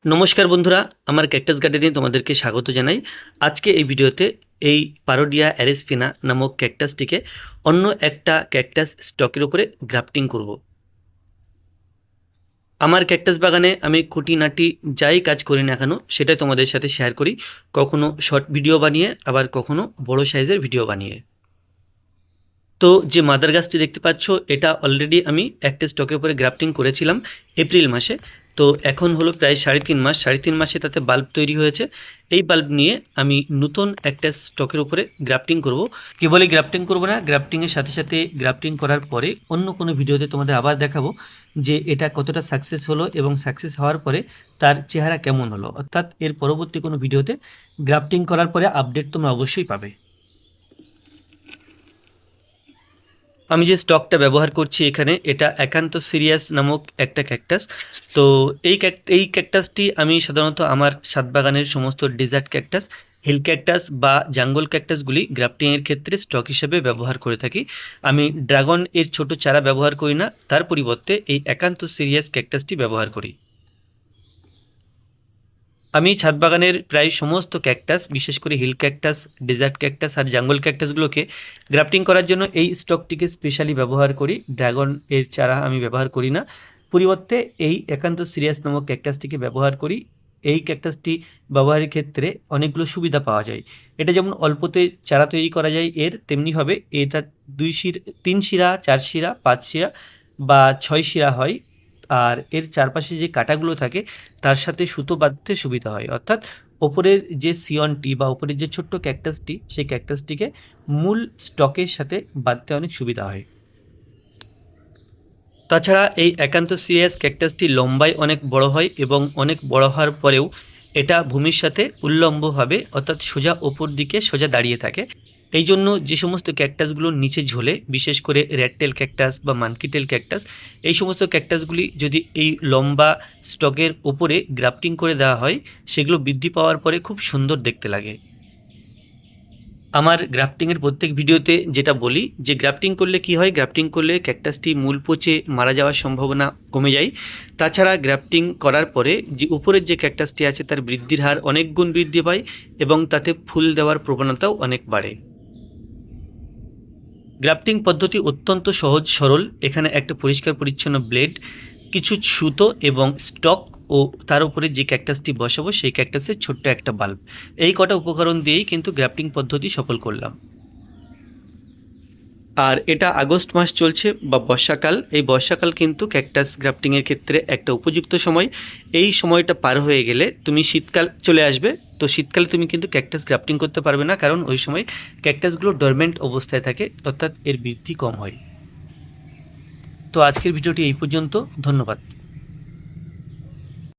নমস্কার বন্ধুরা, আমার ক্যাকটাস গার্ডেনে তোমাদেরকে স্বাগত জানাই। আজকে এই ভিডিওতে এই পারোডিয়া অ্যারেসপিনা নামক ক্যাকটাসটিকে অন্য একটা ক্যাকটাস স্টকের উপরে গ্রাফটিং করব। আমার ক্যাকটাস বাগানে আমি খুঁটিনাটি যাই কাজ করি না কেন সেটাই তোমাদের সাথে শেয়ার করি, কখনো শর্ট ভিডিও বানিয়ে আবার কখনো বড় সাইজের ভিডিও বানিয়ে। তো যে মাদার গাছটি দেখতে পাচ্ছ এটা অলরেডি আমি একটা স্টকের উপরে গ্রাফটিং করেছিলাম এপ্রিল মাসে। তো এখন হলো প্রায় 3.5 মাস, 3.5 মাসে তাতে বাল্ব তৈরি হয়েছে। এই বাল্ব নিয়ে আমি নতুন একটা স্টকের উপরে গ্রাফটিং করব। কেবলই গ্রাফটিং করব না, গ্রাফটিংয়ের সাথে সাথে গ্রাফটিং করার পরে অন্য কোনো ভিডিওতে তোমাদের আবার দেখাবো যে এটা কতটা সাকসেস হলো এবং সাকসেস হওয়ার পরে তার চেহারা কেমন হলো। অর্থাৎ এর পরবর্তী কোনো ভিডিওতে গ্রাফটিং করার পরে আপডেট তোমরা অবশ্যই পাবে। আমি যে স্টকটা ব্যবহার করছি এখানে এটা একান্ত সিরিয়াস নামক একটা ক্যাকটাস। তো এই ক্যাকটাসটি আমি সাধারণত আমার ছাদ বাগানের সমস্ত ডেজার্ট ক্যাকটাস, হিল ক্যাকটাস বা জঙ্গল ক্যাকটাসগুলি গ্রাফটিংয়ের ক্ষেত্রে স্টক হিসেবে ব্যবহার করে থাকি। আমি ড্রাগন এর ছোট চারা ব্যবহার করি না, তার পরিবর্তে এই একান্ত সিরিয়াস ক্যাকটাসটি ব্যবহার করি। আমি ছাদ বাগানের প্রায় সমস্ত ক্যাকটাস, বিশেষ করে হিল ক্যাকটাস, ডেজার্ট ক্যাকটাস আর জঙ্গল ক্যাকটাসগুলোকে গ্রাফটিং করার জন্য এই স্টকটিকে স্পেশালি ব্যবহার করি। ড্রাগন এর চারা আমি ব্যবহার করি না, পরিবর্তে এই একান্ত সিরিয়াস নামক ক্যাকটাসটিকে ব্যবহার করি। এই ক্যাকটাসটি ব্যবহারের ক্ষেত্রে অনেকগুলো সুবিধা পাওয়া যায়। এটা যেমন অল্পতে চারা তৈরি করা যায় এর, তেমনিভাবে এটা 3 শিরা, 4 শিরা, 5 শিরা বা 6 শিরা হয়। আর এর চারপাশে যে কাঁটাগুলো থাকে তার সাথে সুতো বাঁধতে সুবিধা হয়। অর্থাৎ ওপরের যে সিয়নটি বা ওপরের যে ছোট্ট ক্যাকটাসটি, সেই ক্যাকটাসটিকে মূল স্টকের সাথে বাঁধতে অনেক সুবিধা হয়। তাছাড়া এই একান্ত সিরিয়াস ক্যাকটাসটি লম্বায় অনেক বড় হয় এবং অনেক বড় হওয়ার পরেও এটা ভূমির সাথে উল্লম্বভাবে অর্থাৎ সোজা ওপর দিকে সোজা দাঁড়িয়ে থাকে। এই জন্য যে সমস্ত ক্যাকটাসগুলো নিচে ঝোলে, বিশেষ করে রেডটেল ক্যাকটাস বা মানকিটেল ক্যাকটাস, এই সমস্ত ক্যাকটাসগুলি যদি এই লম্বা স্টকের ওপরে গ্রাফটিং করে দেওয়া হয় সেগুলো বৃদ্ধি পাওয়ার পরে খুব সুন্দর দেখতে লাগে। আমার গ্রাফটিংয়ের প্রত্যেক ভিডিওতে যেটা বলি যে গ্রাফটিং করলে কি হয়, গ্রাফটিং করলে ক্যাকটাসটি মূল পচে মারা যাওয়ার সম্ভাবনা কমে যায়। তাছাড়া গ্রাফটিং করার পরে যে উপরের যে ক্যাকটাসটি আছে তার বৃদ্ধির হার অনেক গুণ বৃদ্ধি পায় এবং তাতে ফুল দেওয়ার প্রবণতাও অনেক বাড়ে। গ্রাফটিং পদ্ধতি অত্যন্ত সহজ সরল। এখানে একটা পরিষ্কার পরিচ্ছন্ন ব্লেড, কিছু সুতো এবং স্টক ও তার উপরে যে ক্যাকটাসটি বসাবো সেই ক্যাকটাসের ছোট্ট একটা বাল্ব, এই কটা উপকরণ দিয়েই কিন্তু গ্রাফটিং পদ্ধতি সফল করলাম। আর এটা আগস্ট মাস চলছে বা বর্ষাকাল। এই বর্ষাকাল কিন্তু ক্যাকটাস গ্রাফটিংয়ের ক্ষেত্রে একটা উপযুক্ত সময়। এই সময়টা পার হয়ে গেলে তুমি শীতকাল চলে আসবে, তো শীতকালে তুমি কিন্তু ক্যাকটাস গ্রাফটিং করতে পারবে না, কারণ ওই সময় ক্যাকটাসগুলো ডরমেন্ট অবস্থায় থাকে, অর্থাৎ এর বৃদ্ধি কম হয়। তো আজকের ভিডিওটি এই পর্যন্ত, ধন্যবাদ।